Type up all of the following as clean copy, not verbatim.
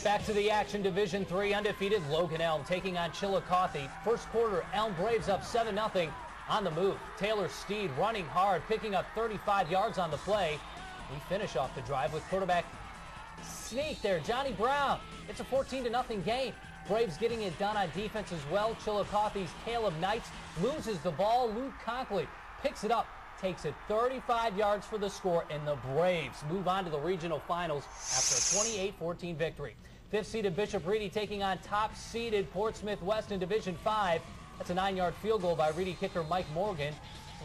Back to the action. Division III undefeated Logan Elm taking on Chillicothe. First quarter, Elm Braves up 7-0 on the move. Taylor Steed running hard, picking up 35 yards on the play. We finish off the drive with quarterback sneak there, Johnny Brown. It's a 14-0 game. Braves getting it done on defense as well. Chillicothe's Caleb Knights loses the ball. Luke Conkley picks it up, takes it 35 yards for the score, and the Braves move on to the regional finals after a 28-14 victory. Fifth-seeded Bishop Ready taking on top-seeded Portsmouth West in Division 5. That's a 9-yard field goal by Reedy kicker Mike Morgan.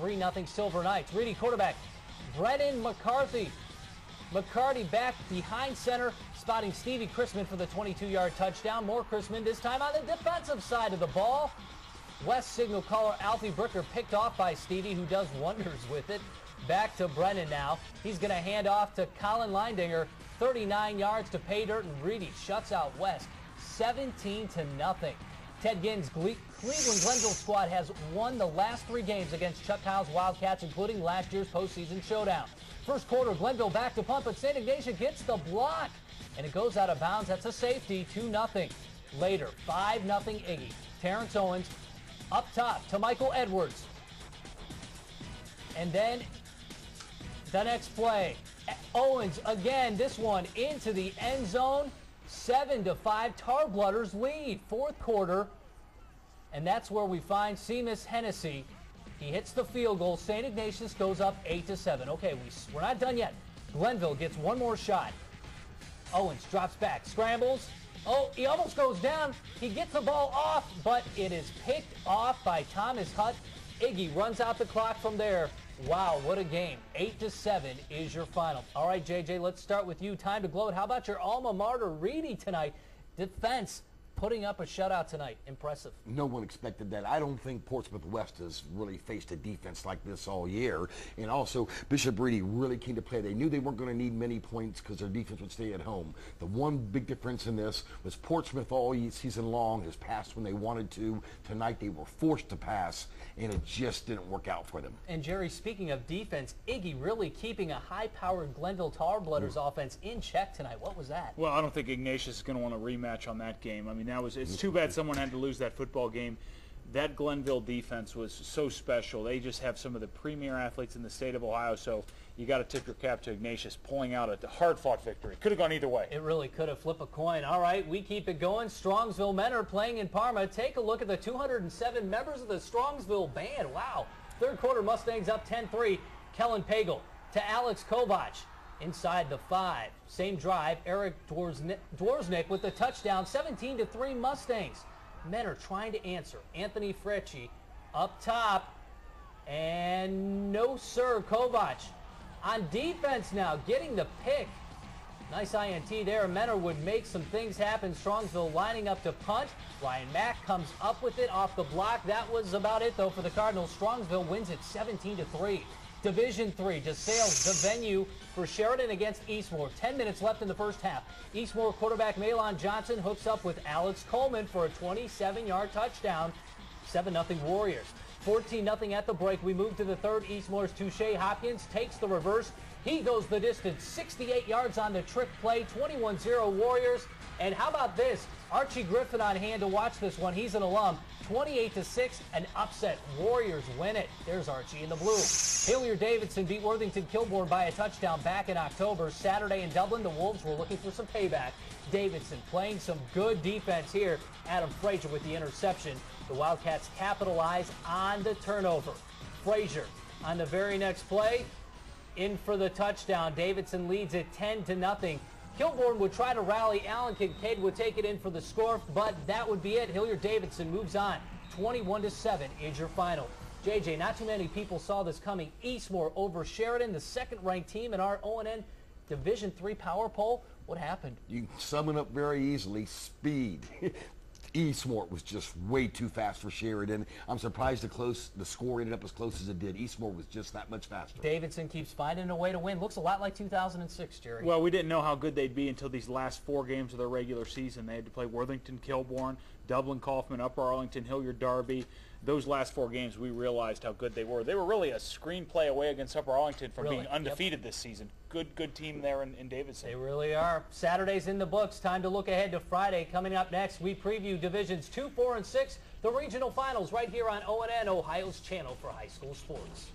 3-0 Silver Knights. Reedy quarterback Brennan McCarthy. McCarty back behind center, spotting Stevie Chrisman for the 22-yard touchdown. More Chrisman this time on the defensive side of the ball. West signal caller Alfie Bricker picked off by Stevie, who does wonders with it. Back to Brennan now. He's going to hand off to Colin Leindinger. 39 yards to pay dirt, and Reedy shuts out West 17-0. Ted Ginn's Cleveland Glenville squad has won the last 3 games against Chuck Kyle's Wildcats, including last year's postseason showdown. First quarter, Glenville back to punt, but St. Ignatius gets the block, and it goes out of bounds. That's a safety, 2-0. Later, 5-0 Iggy. Terrence Owens up top to Michael Edwards. And then the next play, Owens again, this one into the end zone. 7-5, Tarblooders lead. Fourth quarter, and that's where we find Seamus Hennessy. He hits the field goal. St. Ignatius goes up 8-7. Okay, we're not done yet. Glenville gets one more shot. Owens drops back, scrambles. Oh, he almost goes down. He gets the ball off, but it is picked off by Thomas Hutt. Iggy runs out the clock from there. Wow, what a game. 8-7 is your final. All right, JJ, let's start with you. Time to gloat. How about your alma mater, Reedy, tonight? Defense putting up a shutout tonight. Impressive. No one expected that. I don't think Portsmouth West has really faced a defense like this all year. And also, Bishop Ready really came to play. They knew they weren't going to need many points because their defense would stay at home. The one big difference in this was Portsmouth all season long has passed when they wanted to. Tonight they were forced to pass, and it just didn't work out for them. And Jerry, speaking of defense, Iggy really keeping a high-powered Glenville Tarblooders offense in check tonight. What was that? Well, I don't think Ignatius is going to want a rematch on that game. I mean, it's too bad someone had to lose that football game. That Glenville defense was so special. They just have some of the premier athletes in the state of Ohio, so you got to tip your cap to Ignatius pulling out a hard-fought victory. Could have gone either way. It really could have flipped a coin. All right, we keep it going. Strongsville men are playing in Parma. Take a look at the 207 members of the Strongsville band. Wow. Third quarter, Mustangs up 10-3. Kellen Pagel to Alex Kovach inside the 5. Same drive, Eric Dworznik with the touchdown, 17-3 Mustangs. Men are trying to answer. Anthony Frecci up top, and no sir, Kovach on defense now, getting the pick. Nice INT there. Menor would make some things happen. Strongsville lining up to punt. Ryan Mack comes up with it off the block. That was about it, though, for the Cardinals. Strongsville wins it 17-3. Division III, DeSales, the venue for Sheridan against Eastmoor. 10 minutes left in the first half. Eastmoor quarterback Malon Johnson hooks up with Alex Coleman for a 27-yard touchdown. 7-0 Warriors. 14-0 at the break. We move to the third. Eastmoor's Touche Hopkins takes the reverse. He goes the distance, 68 yards on the trick play, 21-0 Warriors. And how about this? Archie Griffin on hand to watch this one. He's an alum. 28-6, an upset. Warriors win it. There's Archie in the blue. Hillier-Davidson beat Worthington-Kilbourne by a touchdown back in October. Saturday in Dublin, the Wolves were looking for some payback. Davidson playing some good defense here. Adam Frazier with the interception. The Wildcats capitalize on the turnover. Frazier on the very next play, in for the touchdown. Davidson leads it 10-0. Kilbourne would try to rally. Alan Kincaid would take it in for the score, but that would be it. Hillier-Davidson moves on. 21-7 is your final. JJ, not too many people saw this coming. Eastmoor over Sheridan, the second-ranked team in our ONN Division III power poll. What happened? You can sum it up very easily. Speed. Eastmoor was just way too fast for Sheridan. I'm surprised the score ended up as close as it did. Eastmoor was just that much faster. Davidson keeps finding a way to win. Looks a lot like 2006, Jerry. Well, we didn't know how good they'd be until these last 4 games of their regular season. They had to play Worthington, Kilbourne, Dublin, Kaufman, Upper Arlington, Hilliard, Derby. those last 4 games, we realized how good they were. They were really a screenplay away against Upper Arlington from being undefeated this season. Good team there in Davidson. They really are. Saturday's in the books. Time to look ahead to Friday. Coming up next, we preview Divisions 2, 4, and 6, the regional finals right here on ONN, Ohio's channel for high school sports.